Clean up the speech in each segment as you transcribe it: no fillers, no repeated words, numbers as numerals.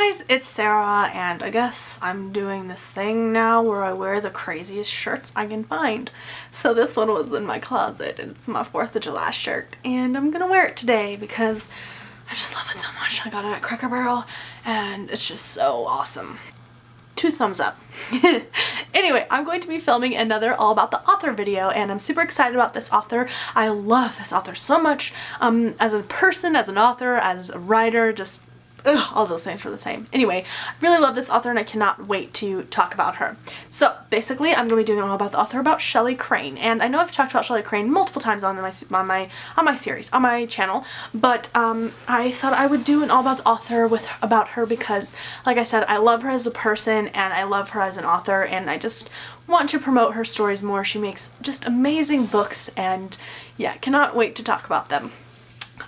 guys, it's Sarah, and I guess I'm doing this thing now where I wear the craziest shirts I can find. So this one was in my closet, and it's my 4th of July shirt, and I'm gonna wear it today because I just love it so much. I got it at Cracker Barrel, and it's just so awesome. 2 thumbs up. Anyway, I'm going to be filming another All About the Author video, and I'm super excited about this author. I love this author so much. As a person, as an author, as a writer, just all those things were the same. Anyway, I really love this author and I cannot wait to talk about her. So basically, I'm going to be doing All About the Author about Shelly Crane, and I know I've talked about Shelly Crane multiple times on my series, on my channel, but I thought I would do an All About the Author about her because, like I said, I love her as a person and I love her as an author, and I just want to promote her stories more. She makes just amazing books, and yeah, cannot wait to talk about them.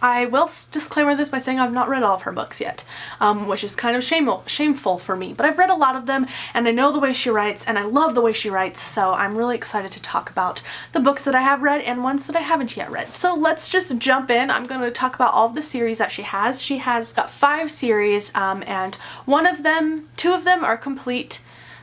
I will disclaimer this by saying I've not read all of her books yet, which is kind of shameful for me, but I've read a lot of them and I know the way she writes and I love the way she writes, so I'm really excited to talk about the books that I have read and ones that I haven't yet read. So let's just jump in. I'm going to talk about all of the series that she has. She has got 5 series, and 2 of them are complete.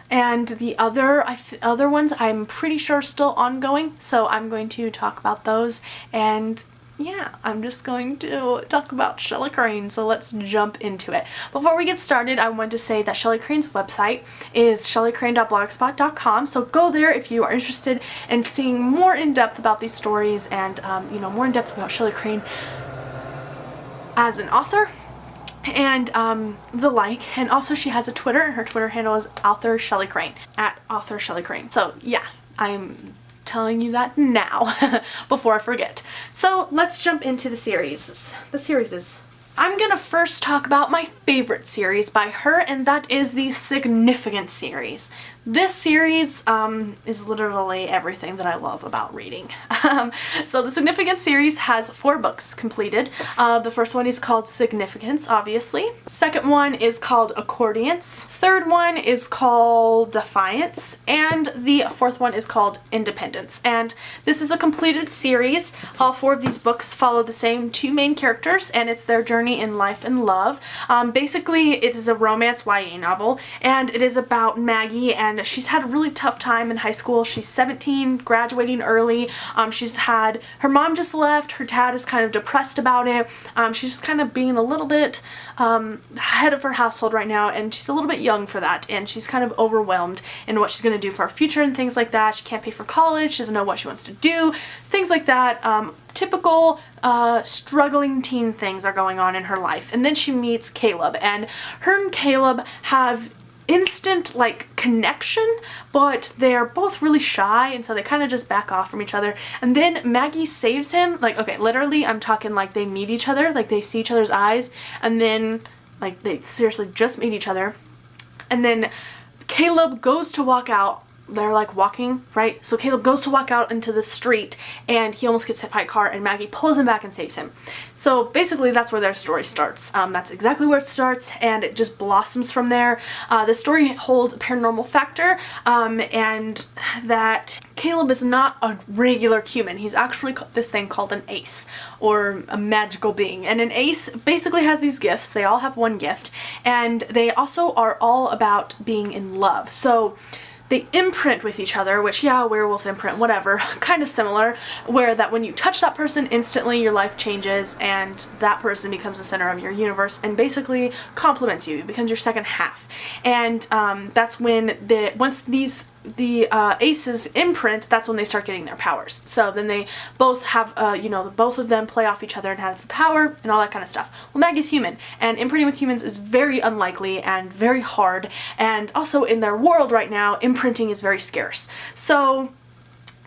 And the other ones I'm pretty sure are still ongoing, so I'm going to talk about those, and yeah, I'm just going to talk about Shelly Crane, so let's jump into it. Before we get started, I want to say that Shelly Crane's website is shellycrane.blogspot.com, so go there if you are interested in seeing more in depth about these stories and, more in depth about Shelly Crane as an author and the like. And also she has a Twitter, and her Twitter handle is author Shelly Crane, at author Shelly Crane. So yeah, I'm telling you that now before I forget. So let's jump into the series. I'm gonna first talk about my favorite series by her, and that is the Significant series. This series is literally everything that I love about reading. So the Significant series has 4 books completed. The first one is called Significance, obviously. Second one is called Accordiance. Third one is called Defiance. And the 4th one is called Independence. And this is a completed series. All 4 of these books follow the same 2 main characters, and it's their journey in life and love. Basically, it is a romance YA novel, and it is about Maggie, and she's had a really tough time in high school. She's 17, graduating early. Her mom just left. Her dad is kind of depressed about it. She's just kind of being a little bit head of her household right now, and she's a little bit young for that, and she's kind of overwhelmed in what she's going to do for her future and things like that. She can't pay for college. She doesn't know what she wants to do. Things like that. Typical struggling teen things are going on in her life. And then she meets Caleb, and her and Caleb have instant connection, but they're both really shy, and so they kind of just back off from each other. And then Maggie saves him. Okay, literally I'm talking they meet each other, they see each other's eyes, and then they seriously just meet each other. And then Caleb goes to walk out. They're walking, right? So Caleb goes to walk out into the street, and he almost gets hit by a car, and Maggie pulls him back and saves him. So basically that's where their story starts. That's exactly where it starts, and it just blossoms from there. The story holds a paranormal factor, and that Caleb is not a regular human. He's actually this thing called an ace, or a magical being. And an ace basically has these gifts. They all have one gift, and they also are all about being in love. So they imprint with each other, which, yeah, werewolf imprint, whatever, kind of similar, where that when you touch that person, instantly your life changes, and that person becomes the center of your universe and basically complements you. It becomes your second half. And that's when once the aces imprint, that's when they start getting their powers. So then they both have, both of them play off each other and have the power and all that kind of stuff. Well, Maggie's human, and imprinting with humans is very unlikely and very hard, and also in their world right now, imprinting is very scarce. So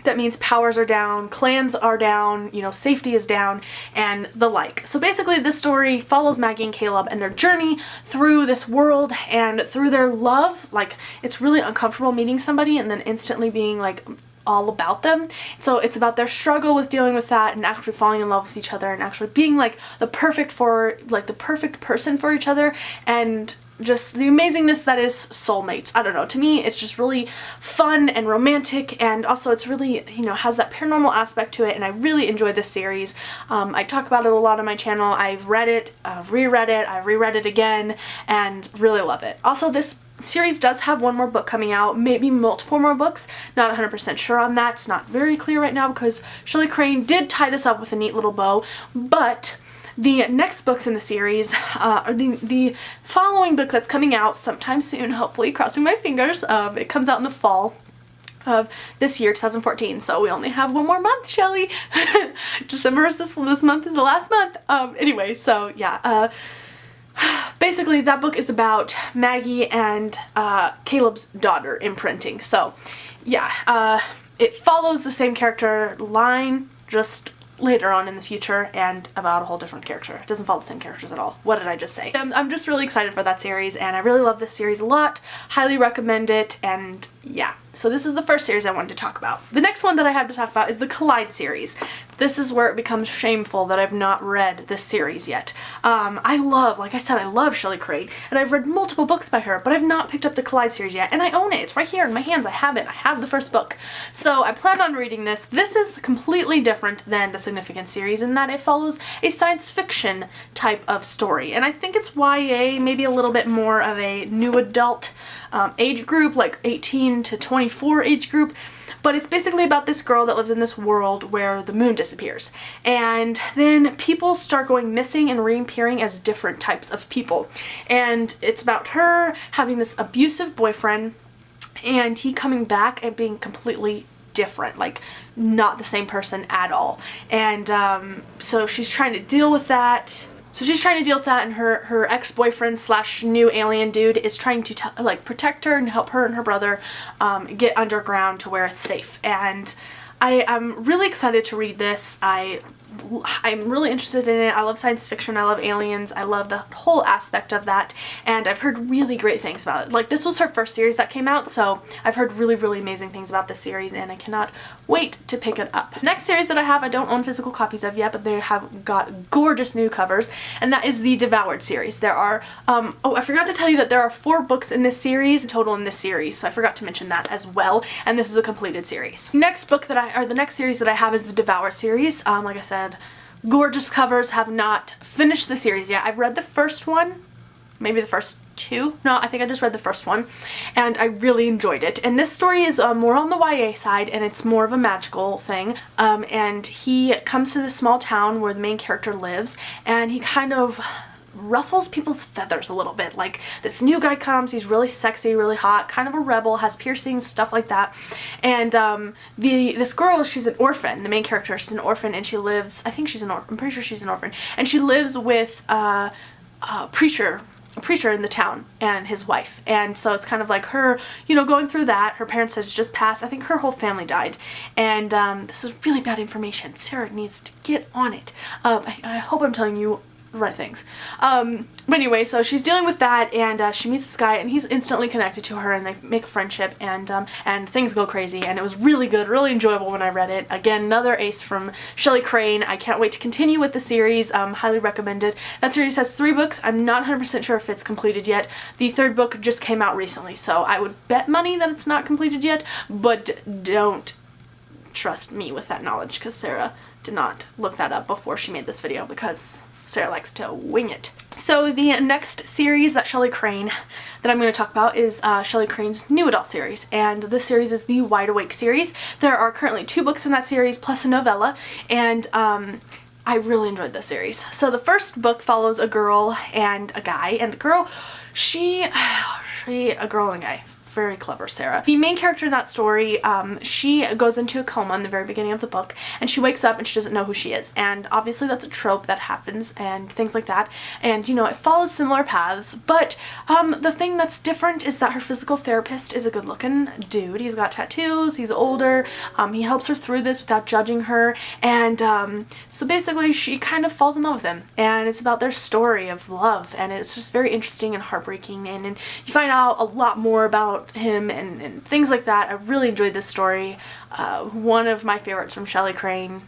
that means powers are down, clans are down, safety is down, and the like. So basically this story follows Maggie and Caleb and their journey through this world and through their love. It's really uncomfortable meeting somebody and then instantly being all about them. So it's about their struggle with dealing with that and actually falling in love with each other and actually being the perfect person for each other, and just the amazingness that is soulmates. I don't know, to me it's just really fun and romantic, and also it's really, you know, has that paranormal aspect to it, and I really enjoyed this series. I talk about it a lot on my channel. I've read it, I've reread it again, and really love it. Also, this series does have one more book coming out, maybe multiple more books. Not 100% sure on that. It's not very clear right now because Shelly Crane did tie this up with a neat little bow, but the next books in the series, or the following book that's coming out sometime soon, hopefully, crossing my fingers, it comes out in the fall of this year, 2014, so we only have one more month, Shelly. December is this month is the last month. Anyway, so yeah, basically that book is about Maggie and Caleb's daughter imprinting. So yeah, it follows the same character line, just later on in the future, and about a whole different character. It doesn't follow the same characters at all. What did I just say? I'm just really excited for that series, and I really love this series a lot. Highly recommend it, and yeah. So this is the first series I wanted to talk about. The next one that I have to talk about is the Collide series. This is where it becomes shameful that I've not read this series yet. Like I said, I love Shelly Crane, and I've read multiple books by her, but I've not picked up the Collide series yet, and I own it. It's right here in my hands. I have it. I have the first book. So I plan on reading this. This is completely different than the Significant series in that it follows a science fiction type of story, and I think it's YA, maybe a little bit more of a new adult age group, like 18 to 24 age group. But it's basically about this girl that lives in this world where the moon disappears. And then people start going missing and reappearing as different types of people. And it's about her having this abusive boyfriend, and he coming back and being completely different, like not the same person at all. And so she's trying to deal with that. And her ex-boyfriend slash new alien dude is trying to like protect her and help her and her brother get underground to where it's safe. And I'm really excited to read this. I'm really interested in it. I love science fiction, I love aliens, I love the whole aspect of that, and I've heard really great things about it. Like, this was her first series that came out, so I've heard really, really amazing things about this series, and I cannot wait to pick it up. Next series that I don't own physical copies of yet, but they have got gorgeous new covers, and that is the Devoured series. There are, oh, I forgot to tell you that there are 4 books in this series, total in this series, so I forgot to mention that as well, and this is a completed series. Next book that the next series that I have is the Devoured series. Like I said, gorgeous covers. Have not finished the series yet. I've read the first one, maybe the first 2. No, I think I just read the first one, and I really enjoyed it. And this story is more on the YA side, and it's more of a magical thing. And he comes to this small town where the main character lives, and he kind of ruffles people's feathers a little bit. Like, this new guy comes, he's really sexy, really hot, kind of a rebel, has piercings, stuff like that. And this girl, she's an orphan. The main character, she's an orphan, and she lives, I think she's an orphan, I'm pretty sure she's an orphan, and she lives with a preacher in the town and his wife. And so it's kind of like her, you know, going through that. Her parents had just passed. I think her whole family died. And this is really bad information. Sarah needs to get on it. I hope I'm telling you right things. But anyway, so she's dealing with that, and she meets this guy, and he's instantly connected to her, and they make a friendship, and things go crazy, and it was really good, really enjoyable when I read it. Again, another ace from Shelly Crane. I can't wait to continue with the series. Highly recommended. That series has 3 books. I'm not 100% sure if it's completed yet. The 3rd book just came out recently, so I would bet money that it's not completed yet, but don't trust me with that knowledge, because Sarah did not look that up before she made this video, because Sarah likes to wing it. So the next series that Shelly Crane that I'm going to talk about is Shelly Crane's new adult series, and this series is the Wide Awake series. There are currently 2 books in that series plus a novella, and I really enjoyed this series. So the first book follows a girl and a guy, and the girl, a girl and a guy. Very clever, Sarah. The main character in that story, she goes into a coma in the very beginning of the book, and she wakes up and she doesn't know who she is. And obviously that's a trope that happens and things like that. And, you know, it follows similar paths, but the thing that's different is that her physical therapist is a good-looking dude. He's got tattoos, he's older, he helps her through this without judging her, and so basically she kind of falls in love with him, and it's about their story of love, and it's just very interesting and heartbreaking, and you find out a lot more about him and things like that. I really enjoyed this story. One of my favorites from Shelly Crane.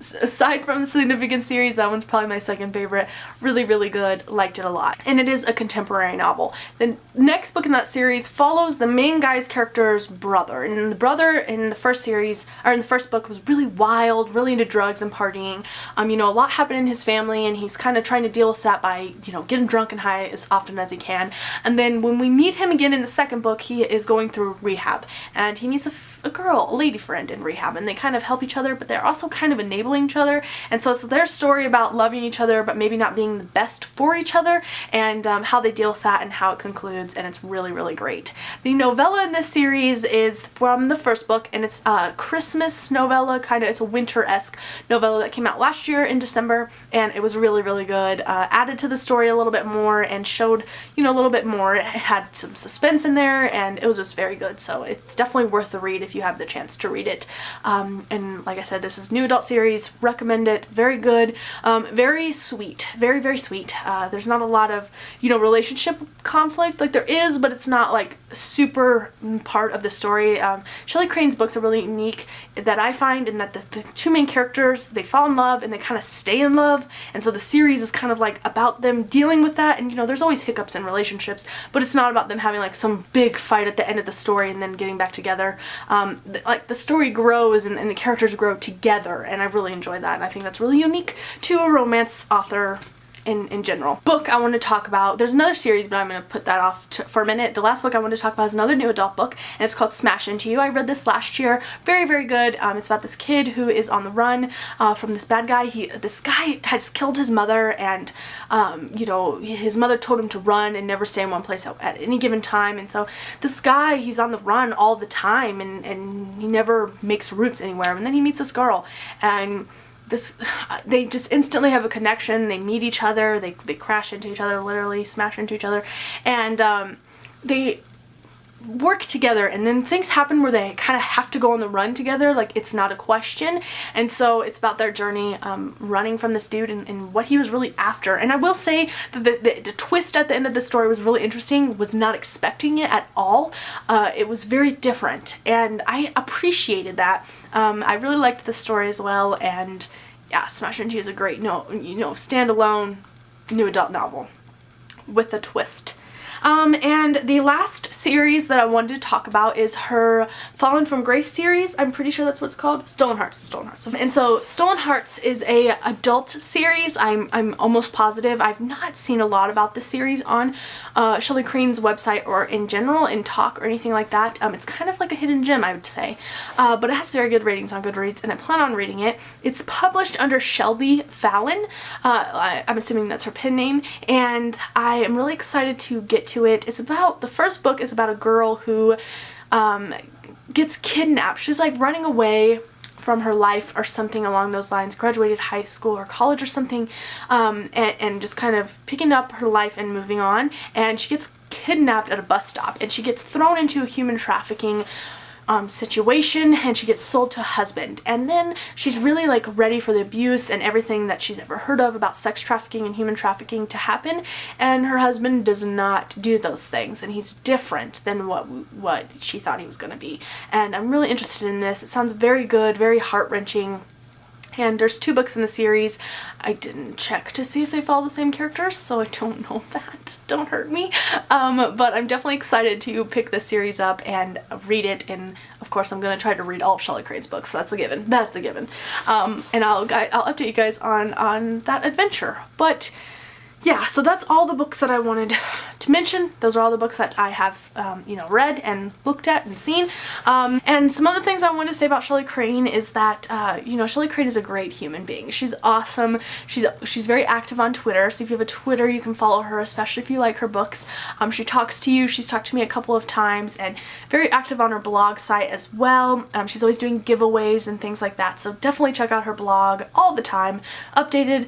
aside from the Significant series, that one's probably my second favorite. Really, really good. Liked it a lot. And it is a contemporary novel. The next book in that series follows the main guy's character's brother. And the brother in the first series, or in the first book, was really wild, really into drugs and partying. You know, a lot happened in his family, and he's kind of trying to deal with that by, you know, getting drunk and high as often as he can. And then when we meet him again in the second book, he is going through rehab, and he meets a girl, a lady friend in rehab, and they kind of help each other, but they're also kind of enabling each other. And so it's their story about loving each other but maybe not being the best for each other, and how they deal with that and how it concludes, and it's really, really great. The novella in this series is from the first book, and it's a Christmas novella, kind of. It's a winter-esque novella that came out last year in December, and it was really, really good. Added to the story a little bit more and showed, you know, a little bit more. It had some suspense in there, and it was just very good. So it's definitely worth the read if you have the chance to read it. And like I said, this is new adult series. Recommend it. Very good. Very sweet. Very, very sweet. There's not a lot of, you know, relationship conflict. Like, there is, but it's not like super part of the story. Shelly Crane's books are really unique that I find, in that the two main characters, they fall in love and they kind of stay in love, and so the series is kind of like about them dealing with that. And you know, there's always hiccups in relationships, but it's not about them having like some big fight at the end of the story and then getting back together. Like, the story grows and the characters grow together, and I really enjoy that, and I think that's really unique to a romance author in general. Book I want to talk about, there's another series, but I'm going to put that off for a minute. The last book I want to talk about is another new adult book, and it's called Smash Into You. I read this last year. Very, very good. It's about this kid who is on the run from this bad guy. This guy has killed his mother, and you know, his mother told him to run and never stay in one place at any given time. And so this guy, he's on the run all the time, and he never makes roots anywhere. And then he meets this girl, and they just instantly have a connection. They meet each other, they crash into each other, literally smash into each other, and they work together, and then things happen where they kind of have to go on the run together, like it's not a question. And so it's about their journey running from this dude and what he was really after. And I will say that the twist at the end of the story was really interesting. Was not expecting it at all. It was very different, and I appreciated that. I really liked the story as well, and yeah, Smash Into You is a great, standalone new adult novel with a twist. And the last series that I wanted to talk about is her Fallen from Grace series. I'm pretty sure that's what it's called. Stolen Hearts. And so Stolen Hearts is a adult series. I'm almost positive. I've not seen a lot about this series on Shelly Crane's website or in general in talk or anything like that. It's kind of like a hidden gem, I would say. But it has very good ratings on Goodreads, and I plan on reading it. It's published under Shelby Fallon. I'm assuming that's her pen name, and I am really excited to get to it. The first book is about a girl who gets kidnapped. She's like running away from her life or something along those lines, graduated high school or college or something, and just kind of picking up her life and moving on, and she gets kidnapped at a bus stop, and she gets thrown into a human trafficking situation, and she gets sold to a husband. And then she's really like ready for the abuse and everything that she's ever heard of about sex trafficking and human trafficking to happen, and her husband does not do those things, and he's different than what she thought he was going to be. And I'm really interested in this. It sounds very good, very heart-wrenching. And there's 2 books in the series. I didn't check to see if they follow the same characters, so I don't know that. Don't hurt me. But I'm definitely excited to pick this series up and read it. And of course, I'm going to try to read all of Shelly Crane's books. So that's a given. That's a given. And I'll update you guys on that adventure. But yeah, so that's all the books that I wanted to mention. Those are all the books that I have, read and looked at and seen. And some other things I wanted to say about Shelly Crane is that, Shelly Crane is a great human being. She's awesome. She's very active on Twitter. So if you have a Twitter, you can follow her, especially if you like her books. She talks to you. She's talked to me a couple of times, and very active on her blog site as well. She's always doing giveaways and things like that. So definitely check out her blog all the time. Updated,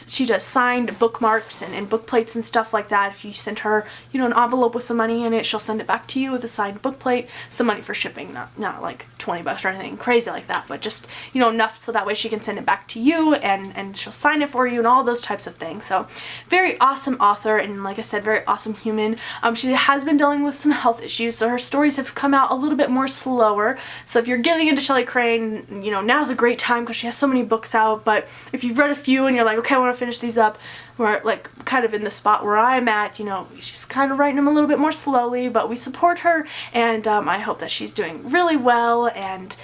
she does signed bookmarks and book plates and stuff like that. if you send her, you know, an envelope with some money in it, she'll send it back to you with a signed book plate, some money for shipping, not like 20 bucks or anything crazy like that, but just, you know, enough so that way she can send it back to you, and she'll sign it for you and all those types of things. So very awesome author, and like I said, very awesome human. She has been dealing with some health issues, so her stories have come out a little bit more slower. So if you're getting into Shelly Crane, you know, now's a great time because she has so many books out. But if you've read a few and you're like, okay, I want to finish these up, we're like kind of in the spot where I'm at, you know, she's kind of writing them a little bit more slowly, but we support her, and I hope that she's doing really well. And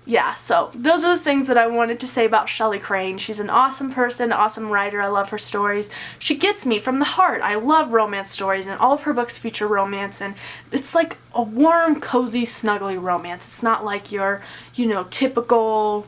yeah, so those are the things that I wanted to say about Shelly Crane. She's an awesome person, awesome writer. I love her stories. She gets me from the heart. I love romance stories, and all of her books feature romance, and it's like a warm, cozy, snuggly romance. It's not like your, you know, typical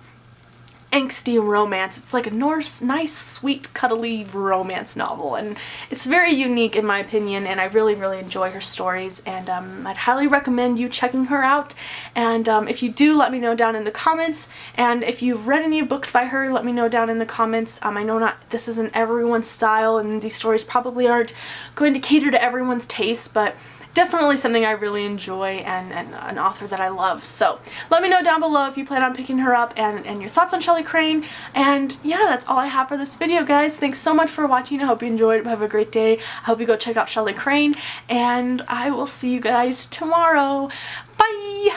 angsty romance. It's like a nice, sweet, cuddly romance novel, and it's very unique in my opinion, and I really, really enjoy her stories, and I'd highly recommend you checking her out. And if you do, let me know down in the comments, and if you've read any books by her, let me know down in the comments. I know this isn't everyone's style, and these stories probably aren't going to cater to everyone's taste, but definitely something I really enjoy, and an author that I love. So let me know down below if you plan on picking her up, and your thoughts on Shelly Crane. And yeah, that's all I have for this video, guys. Thanks so much for watching. I hope you enjoyed. Have a great day. I hope you go check out Shelly Crane, and I will see you guys tomorrow. Bye!